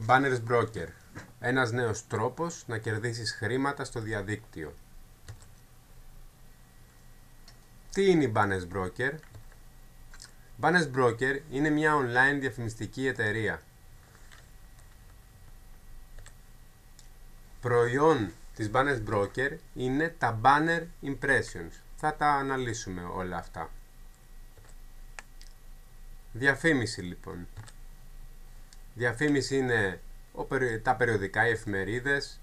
Banners Broker. Ένας νέος τρόπος να κερδίσεις χρήματα στο διαδίκτυο. Τι είναι η Banners Broker? Banners Broker είναι μια online διαφημιστική εταιρεία. Προϊόν της Banners Broker είναι τα Banner Impressions. Θα τα αναλύσουμε όλα αυτά. Διαφήμιση λοιπόν. Διαφήμιση είναι τα περιοδικά, οι εφημερίδες.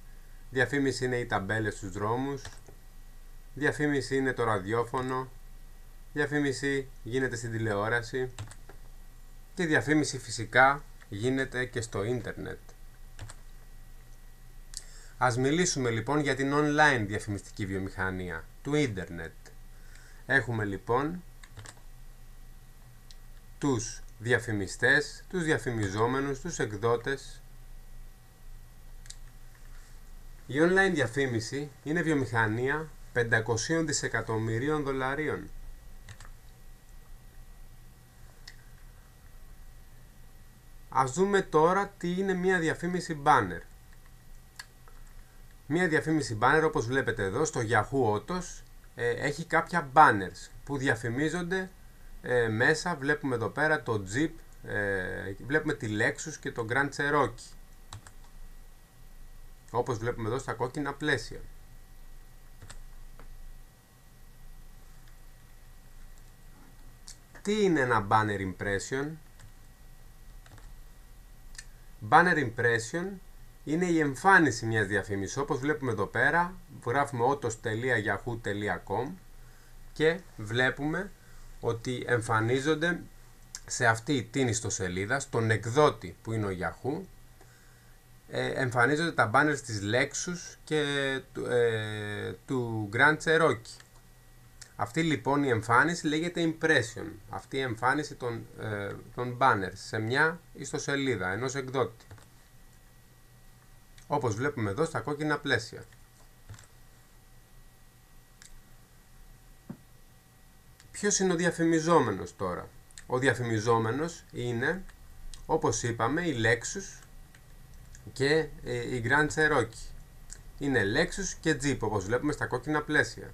Διαφήμιση είναι οι ταμπέλες στους δρόμους. Διαφήμιση είναι το ραδιόφωνο. Διαφήμιση γίνεται στην τηλεόραση. Και διαφήμιση φυσικά γίνεται και στο ίντερνετ. Ας μιλήσουμε λοιπόν για την online διαφημιστική βιομηχανία του ίντερνετ. Έχουμε λοιπόν τους διαφημιστές, τους διαφημιζόμενους, τους εκδότες. Η online διαφήμιση είναι βιομηχανία 500 δισεκατομμυρίων δολαρίων. Ας δούμε τώρα τι είναι μια διαφήμιση banner. Μια διαφήμιση banner, όπως βλέπετε εδώ στο Yahoo Autos, έχει κάποια banners που διαφημίζονται μέσα. Βλέπουμε εδώ πέρα το Jeep, βλέπουμε τη Lexus και το Grand Cherokee, όπως βλέπουμε εδώ στα κόκκινα πλαίσια. Τι είναι ένα banner impression? Banner impression είναι η εμφάνιση μιας διαφήμισης. Όπως βλέπουμε εδώ πέρα, γράφουμε autos.yahoo.com και βλέπουμε ότι εμφανίζονται σε αυτή την ιστοσελίδα, στον εκδότη που είναι ο Yahoo, εμφανίζονται τα banners της Lexus και του Grand Cherokee. Αυτή λοιπόν η εμφάνιση λέγεται impression. Αυτή η εμφάνιση των banners σε μια ιστοσελίδα ενός εκδότη. Όπως βλέπουμε εδώ στα κόκκινα πλαίσια. Ποιος είναι ο διαφημιζόμενος τώρα? Ο διαφημιζόμενος είναι, όπως είπαμε, η Lexus και η Grand Cherokee. Είναι Lexus και Jeep, όπως βλέπουμε στα κόκκινα πλαίσια.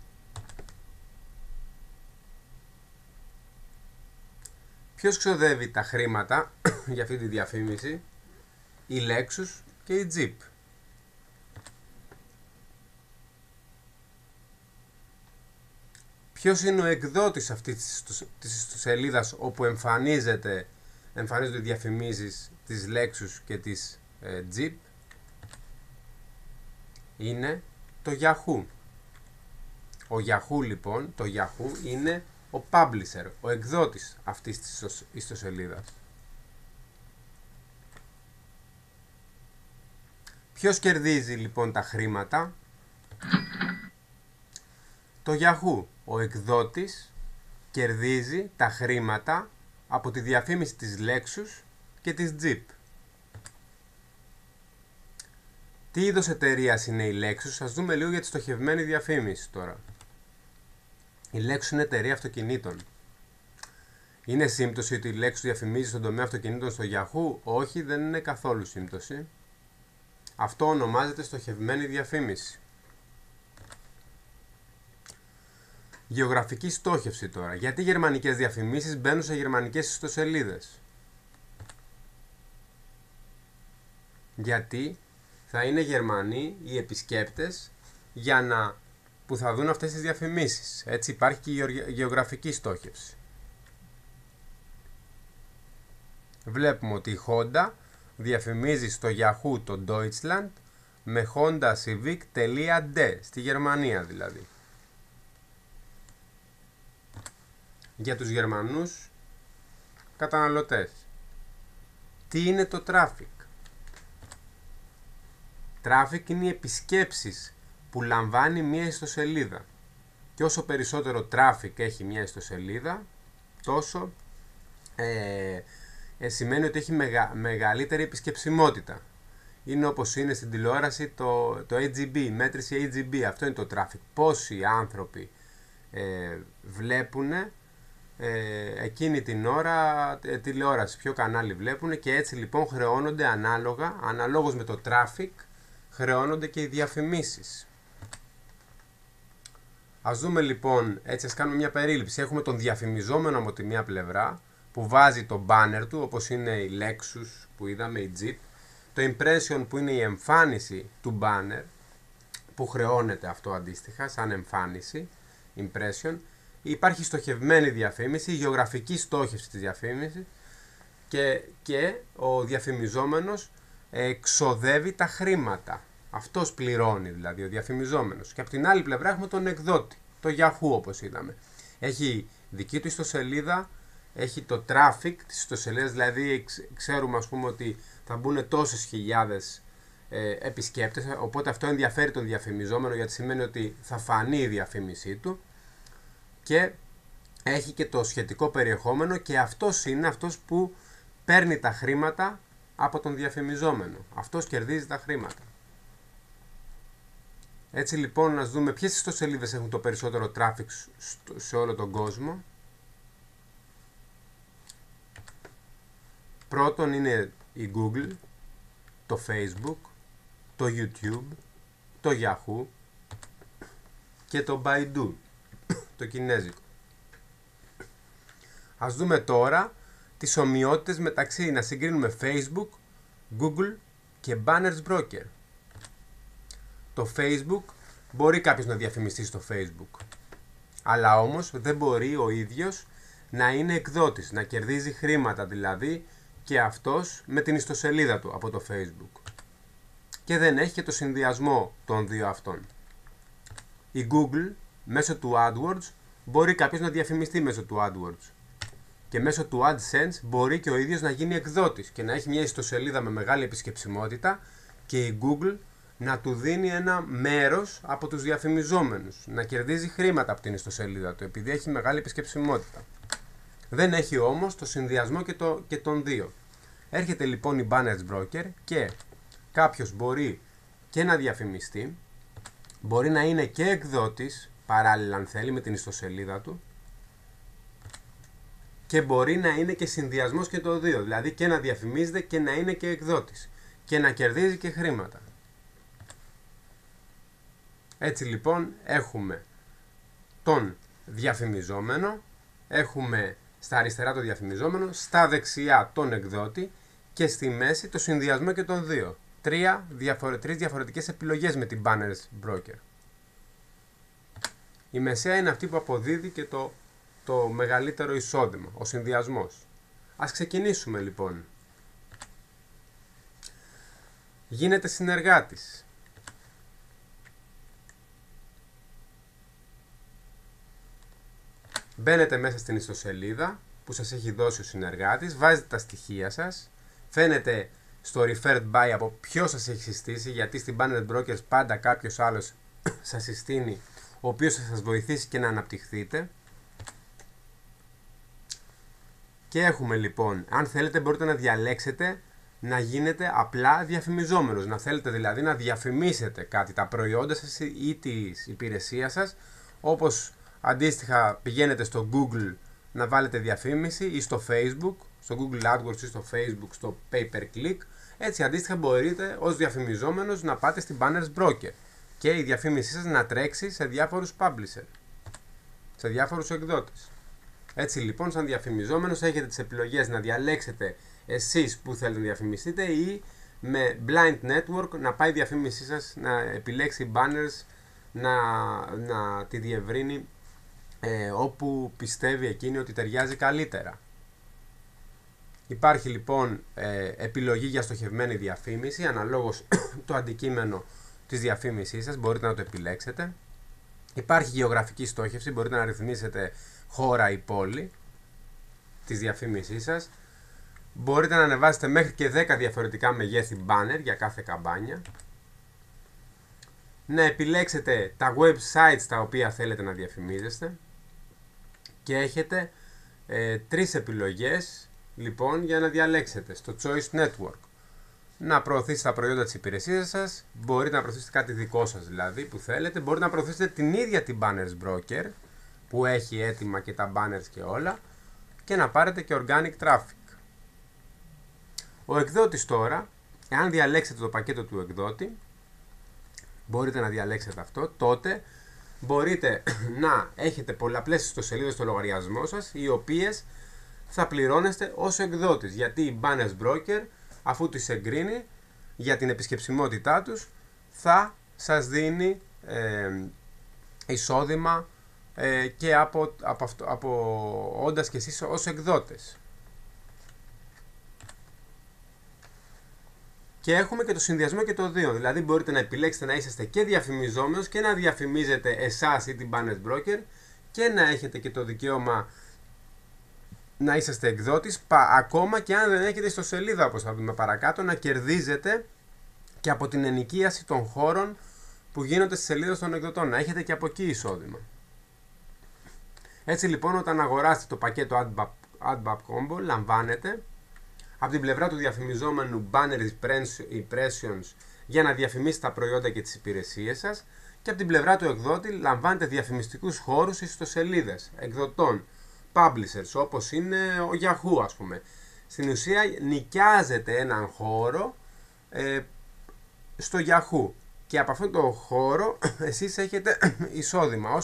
Ποιος ξοδεύει τα χρήματα για αυτή τη διαφήμιση? Η Lexus και η Jeep. Ποιος είναι ο εκδότης αυτής της ιστοσελίδας όπου εμφανίζονται οι διαφημίσεις της Lexus και της Jeep? Είναι το Yahoo. Ο Yahoo λοιπόν, το Yahoo είναι ο publisher, ο εκδότης αυτής της ιστοσελίδας. Ποιος κερδίζει λοιπόν τα χρήματα? Το Yahoo, ο εκδότης, κερδίζει τα χρήματα από τη διαφήμιση της Lexus και της Jeep. Τι είδος εταιρείας είναι η Lexus? Ας δούμε λίγο για τη στοχευμένη διαφήμιση τώρα. Η Lexus είναι εταιρεία αυτοκινήτων. Είναι σύμπτωση ότι η Lexus διαφημίζει στον τομέα αυτοκινήτων στο Yahoo? Όχι, δεν είναι καθόλου σύμπτωση. Αυτό ονομάζεται στοχευμένη διαφήμιση. Γεωγραφική στόχευση τώρα. Γιατί γερμανικές διαφημίσεις μπαίνουν σε γερμανικές ιστοσελίδες? Γιατί θα είναι Γερμανοί οι επισκέπτες που θα δουν αυτές τις διαφημίσεις. Έτσι υπάρχει και η γεωγραφική στόχευση. Βλέπουμε ότι η Honda διαφημίζει στο Yahoo το Deutschland με Honda Civic.de, στη Γερμανία δηλαδή. Για τους Γερμανούς καταναλωτές. Τι είναι το traffic? Traffic είναι οι επισκέψεις που λαμβάνει μια ιστοσελίδα. Και όσο περισσότερο traffic έχει μια ιστοσελίδα, τόσο σημαίνει ότι έχει μεγαλύτερη επισκεψιμότητα. Είναι όπως είναι στην τηλεόραση το AGB, μέτρηση AGB. Αυτό είναι το traffic. Πόσοι άνθρωποι βλέπουν εκείνη την ώρα τηλεόραση, ποιο κανάλι βλέπουν, και έτσι λοιπόν χρεώνονται αναλόγως με το traffic, χρεώνονται και οι διαφημίσεις. Ας δούμε λοιπόν, έτσι ας κάνουμε μια περίληψη. Έχουμε τον διαφημιζόμενο από τη μία πλευρά που βάζει το banner του, όπως είναι η Lexus που είδαμε, η Jeep, το impression που είναι η εμφάνιση του banner που χρεώνεται αυτό αντίστοιχα σαν εμφάνιση, impression. Υπάρχει στοχευμένη διαφήμιση, η γεωγραφική στόχευση της διαφήμισης και ο διαφημιζόμενος εξοδεύει τα χρήματα. Αυτός πληρώνει δηλαδή, ο διαφημιζόμενος. Και από την άλλη πλευρά έχουμε τον εκδότη, το Yahoo όπως είδαμε. Έχει δική του ιστοσελίδα, έχει το traffic της ιστοσελίδας, δηλαδή ξέρουμε ας πούμε ότι θα μπουν τόσες χιλιάδες επισκέπτες, οπότε αυτό ενδιαφέρει τον διαφημιζόμενο γιατί σημαίνει ότι θα φανεί η διαφήμισή του, και έχει και το σχετικό περιεχόμενο και αυτός είναι αυτός που παίρνει τα χρήματα από τον διαφημιζόμενο. Αυτός κερδίζει τα χρήματα. Έτσι λοιπόν να δούμε ποιες ιστοσελίδες έχουν το περισσότερο traffic σε όλο τον κόσμο. Πρώτον είναι η Google, το Facebook, το YouTube, το Yahoo και το Baidu, το κινέζικο. Ας δούμε τώρα τις ομοιότητες μεταξύ, να συγκρίνουμε Facebook, Google και Banners Broker. Το Facebook μπορεί κάποιος να διαφημιστεί στο Facebook, αλλά όμως δεν μπορεί ο ίδιος να είναι εκδότης, να κερδίζει χρήματα δηλαδή και αυτός με την ιστοσελίδα του από το Facebook. Και δεν έχει και το συνδυασμό των δύο αυτών. Η Google μέσω του AdWords μπορεί κάποιος να διαφημιστεί μέσω του AdWords. Και μέσω του AdSense μπορεί και ο ίδιος να γίνει εκδότης και να έχει μια ιστοσελίδα με μεγάλη επισκεψιμότητα και η Google να του δίνει ένα μέρος από τους διαφημιζόμενους, να κερδίζει χρήματα από την ιστοσελίδα του επειδή έχει μεγάλη επισκεψιμότητα. Δεν έχει όμως το συνδυασμό και των δύο. Έρχεται λοιπόν η Banners Broker και κάποιος μπορεί και να διαφημιστεί, μπορεί να είναι και εκδότης παράλληλα αν θέλει με την ιστοσελίδα του, και μπορεί να είναι και συνδυασμός και το δύο, δηλαδή και να διαφημίζεται και να είναι και εκδότης και να κερδίζει και χρήματα. Έτσι λοιπόν έχουμε τον διαφημιζόμενο, έχουμε στα αριστερά το διαφημιζόμενο, στα δεξιά τον εκδότη και στη μέση το συνδυασμό και των δύο. Τρεις διαφορετικές επιλογές με την Banners Broker. Η μεσαία είναι αυτή που αποδίδει και το μεγαλύτερο εισόδημα, ο συνδυασμός. Ας ξεκινήσουμε λοιπόν. Γίνεται συνεργάτης. Μπαίνετε μέσα στην ιστοσελίδα που σας έχει δώσει ο συνεργάτης, βάζετε τα στοιχεία σας, φαίνεται στο referred by από ποιος σας έχει συστήσει, γιατί στην Banners Brokers πάντα κάποιος άλλος σας συστήνει, ο οποίος θα σας βοηθήσει και να αναπτυχθείτε. Και έχουμε λοιπόν, αν θέλετε μπορείτε να διαλέξετε να γίνετε απλά διαφημιζόμενος, να θέλετε δηλαδή να διαφημίσετε κάτι, τα προϊόντα σας ή της υπηρεσίας σας, όπως αντίστοιχα πηγαίνετε στο Google να βάλετε διαφήμιση ή στο Facebook, στο Google AdWords ή στο Facebook, στο Pay Per Click. Έτσι αντίστοιχα μπορείτε ως διαφημιζόμενος να πάτε στην Banners Broker και η διαφήμισή σας να τρέξει σε διάφορους publisher, σε διάφορους εκδότες. Έτσι λοιπόν σαν διαφημιζόμενος έχετε τις επιλογές να διαλέξετε εσείς που θέλετε να διαφημιστείτε ή με blind network να πάει η διαφήμισή σας να επιλέξει banners, να τη διευρύνει όπου πιστεύει εκείνη ότι ταιριάζει καλύτερα. Υπάρχει λοιπόν επιλογή για στοχευμένη διαφήμιση, αναλόγως το αντικείμενο της διαφήμισής σας μπορείτε να το επιλέξετε. Υπάρχει γεωγραφική στόχευση, μπορείτε να ρυθμίσετε χώρα ή πόλη της διαφήμισής σας. Μπορείτε να ανεβάσετε μέχρι και 10 διαφορετικά μεγέθη banner για κάθε καμπάνια. Να επιλέξετε τα websites τα οποία θέλετε να διαφημίζεστε. Και έχετε 3 επιλογές λοιπόν για να διαλέξετε στο Choice Network. Να προωθήσετε τα προϊόντα της υπηρεσίας σας, μπορείτε να προωθήσετε κάτι δικό σας δηλαδή που θέλετε, μπορείτε να προωθήσετε την ίδια την Banners Broker που έχει έτοιμα και τα banners και όλα, και να πάρετε και organic traffic. Ο εκδότης τώρα, εάν διαλέξετε το πακέτο του εκδότη, μπορείτε να διαλέξετε αυτό, τότε μπορείτε να έχετε πολλαπλές ιστοσελίδες στο λογαριασμό σας, οι οποίες θα πληρώνεστε ως εκδότης, γιατί η Banners Broker, αφού τις εγκρίνει για την επισκεψιμότητά τους, θα σας δίνει εισόδημα και από όντας και εσείς ως εκδότες. Και έχουμε και το συνδυασμό και το δύο. Δηλαδή μπορείτε να επιλέξετε να είσαστε και διαφημιζόμενος και να διαφημίζετε εσάς ή την Banners Broker και να έχετε και το δικαίωμα να είσαστε εκδότης, ακόμα και αν δεν έχετε ιστοσελίδα, όπως θα δούμε παρακάτω, να κερδίζετε και από την ενοικίαση των χώρων που γίνονται στις σελίδες των εκδοτών. Να έχετε και από εκεί εισόδημα. Έτσι λοιπόν, όταν αγοράσετε το πακέτο AdBab Combo, λαμβάνετε από την πλευρά του διαφημιζόμενου banner impressions για να διαφημίσετε τα προϊόντα και τις υπηρεσίες σας, και από την πλευρά του εκδότη λαμβάνετε διαφημιστικούς χώρους στις ιστοσελίδες εκδοτών, publishers, όπως είναι ο Yahoo, ας πούμε. Στην ουσία νοικιάζετε έναν χώρο στο Yahoo και από αυτόν τον χώρο εσείς έχετε εισόδημα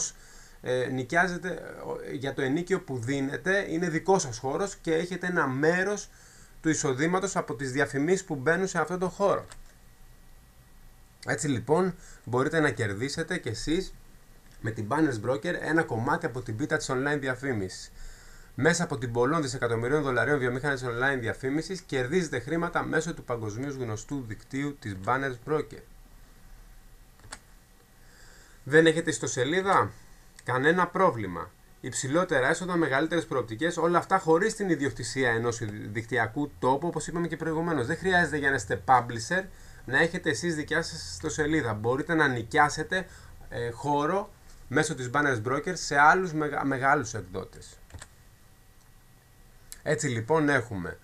νοικιάζετε για το ενίκιο που δίνετε, είναι δικό σας χώρος και έχετε ένα μέρος του εισοδήματος από τις διαφημίσεις που μπαίνουν σε αυτόν τον χώρο. Έτσι λοιπόν μπορείτε να κερδίσετε κι εσείς με την Banners Broker ένα κομμάτι από την πίτα της online διαφήμισης. Μέσα από την πολλών δισεκατομμυρίων δολαρίων βιομηχανίας online διαφήμισης κερδίζετε χρήματα μέσω του παγκοσμίως γνωστού δικτύου της Banners Broker. Δεν έχετε ιστοσελίδα? Κανένα πρόβλημα. Υψηλότερα έσοδα, μεγαλύτερες προοπτικές, όλα αυτά χωρίς την ιδιοκτησία ενός δικτυακού τόπου, όπως είπαμε και προηγουμένως. Δεν χρειάζεται για να είστε publisher να έχετε εσείς δικιά σας ιστοσελίδα. Μπορείτε να νοικιάσετε χώρο μέσω της Banners Broker σε άλλους μεγάλους εκδότες. Έτσι λοιπόν έχουμε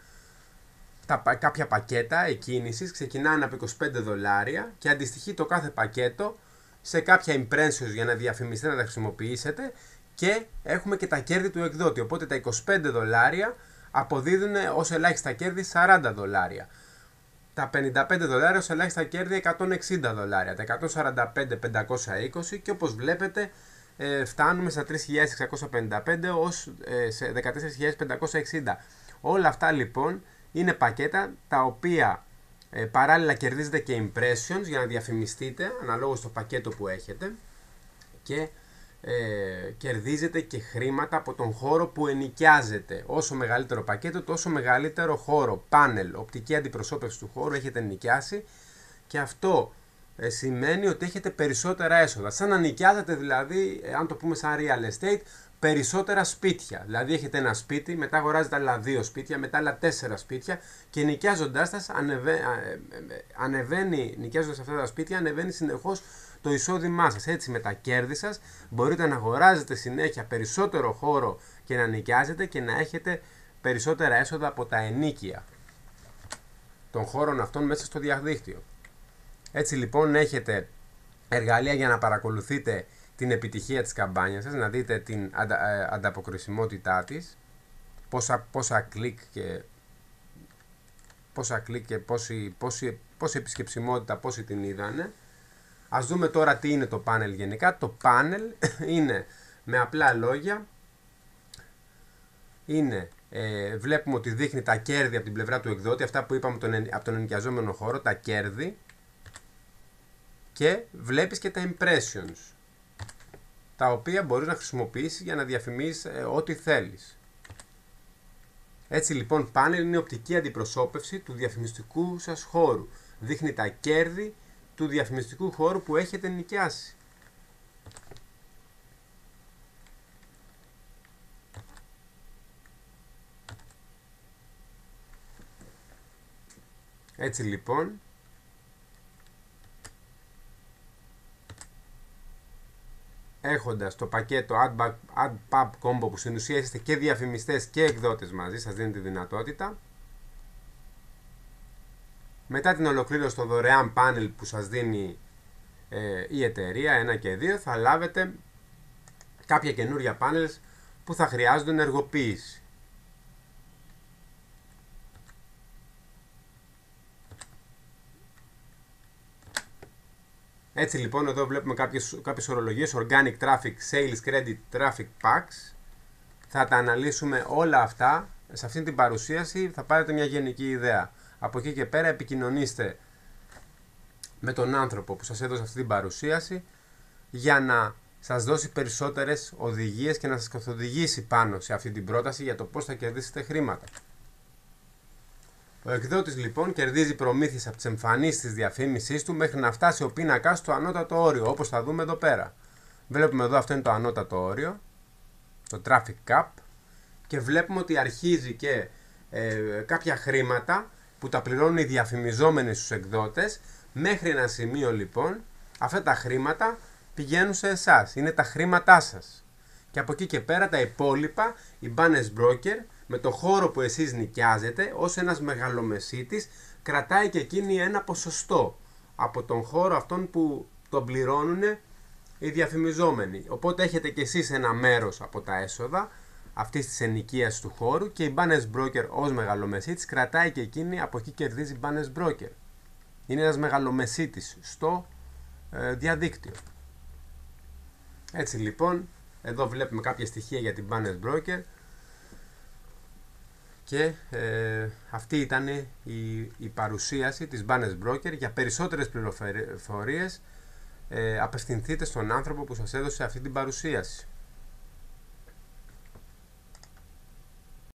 κάποια πακέτα εκκίνησης, ξεκινάνε από $25 και αντιστοιχεί το κάθε πακέτο σε κάποια impressions για να διαφημιστείτε, να τα χρησιμοποιήσετε, και έχουμε και τα κέρδη του εκδότη. Οπότε τα $25 αποδίδουν ως ελάχιστα κέρδη $40. Τα $55 ως ελάχιστα κέρδη $160. Τα 145.520 και όπως βλέπετε φτάνουμε στα 3.655 ως σε 14.560. Όλα αυτά λοιπόν είναι πακέτα τα οποία παράλληλα κερδίζετε και impressions για να διαφημιστείτε αναλόγως στο πακέτο που έχετε και κερδίζετε και χρήματα από τον χώρο που ενοικιάζετε. Όσο μεγαλύτερο πακέτο, τόσο μεγαλύτερο χώρο, πάνελ, οπτική αντιπροσώπευση του χώρου έχετε νοικιάσει, και αυτό σημαίνει ότι έχετε περισσότερα έσοδα. Σαν να νοικιάζετε δηλαδή, αν το πούμε σαν real estate, περισσότερα σπίτια. Δηλαδή έχετε ένα σπίτι, μετά αγοράζετε άλλα 2 σπίτια, μετά άλλα 4 σπίτια και νοικιάζοντάς τα νοικιάζοντας αυτά τα σπίτια ανεβαίνει συνεχώς το εισόδημά σας. Έτσι με τα κέρδη σας μπορείτε να αγοράζετε συνέχεια περισσότερο χώρο και να νοικιάζετε και να έχετε περισσότερα έσοδα από τα ενοίκια των χώρων αυτών μέσα στο διαδίκτυο. Έτσι λοιπόν έχετε εργαλεία για να παρακολουθείτε την επιτυχία της καμπάνιας σας, να δείτε την ανταποκρισιμότητά της, πόσα κλικ και πόση επισκεψιμότητα, πόσοι την είδανε. Ας δούμε τώρα τι είναι το πάνελ γενικά. Το πάνελ είναι, με απλά λόγια, βλέπουμε ότι δείχνει τα κέρδη από την πλευρά του εκδότη, αυτά που είπαμε από τον ενοικιαζόμενο χώρο, τα κέρδη, και βλέπεις και τα impressions, τα οποία μπορείς να χρησιμοποιήσεις για να διαφημίσεις ό,τι θέλεις. Έτσι λοιπόν πάνελ είναι οπτική αντιπροσώπευση του διαφημιστικού σας χώρου. Δείχνει τα κέρδη του διαφημιστικού χώρου που έχετε νοικιάσει. Έτσι λοιπόν έχοντας το πακέτο AdPub Combo, που στην ουσία είστε και διαφημιστές και εκδότες μαζί, σας δίνει τη δυνατότητα. Μετά την ολοκλήρωση στο δωρεάν πάνελ που σας δίνει η εταιρεία 1 και 2, θα λάβετε κάποια καινούρια panels που θα χρειάζονται ενεργοποίηση. Έτσι λοιπόν εδώ βλέπουμε κάποιες ορολογίες, Organic Traffic, Sales Credit, Traffic Packs. Θα τα αναλύσουμε όλα αυτά. Σε αυτή την παρουσίαση θα πάρετε μια γενική ιδέα. Από εκεί και πέρα επικοινωνήστε με τον άνθρωπο που σας έδωσε αυτή την παρουσίαση για να σας δώσει περισσότερες οδηγίες και να σας καθοδηγήσει πάνω σε αυτή την πρόταση για το πώς θα κερδίσετε χρήματα. Ο εκδότης λοιπόν κερδίζει προμήθειες από τις εμφανίσεις της διαφήμισής του μέχρι να φτάσει ο πίνακας στο ανώτατο όριο, όπως θα δούμε εδώ πέρα. Βλέπουμε εδώ, αυτό είναι το ανώτατο όριο, το traffic cap, και βλέπουμε ότι αρχίζει και κάποια χρήματα που τα πληρώνουν οι διαφημιζόμενοι στους εκδότες. Μέχρι ένα σημείο λοιπόν αυτά τα χρήματα πηγαίνουν σε εσάς, είναι τα χρήματά σας. Και από εκεί και πέρα τα υπόλοιπα, οι banners broker, με το χώρο που εσείς νοικιάζετε, ως ένας μεγαλομεσίτης, κρατάει και εκείνη ένα ποσοστό από τον χώρο αυτόν που τον πληρώνουν οι διαφημιζόμενοι. Οπότε έχετε και εσείς ένα μέρος από τα έσοδα αυτής της ενοικίας του χώρου και η banners broker ως μεγαλομεσίτης κρατάει και εκείνη, από εκεί κερδίζει banners broker. Είναι ένας μεγαλομεσίτης στο διαδίκτυο. Έτσι λοιπόν, εδώ βλέπουμε κάποια στοιχεία για την banners broker. Και αυτή ήταν η παρουσίαση της banners broker. Για περισσότερες πληροφορίες απευθυνθείτε στον άνθρωπο που σας έδωσε αυτή την παρουσίαση.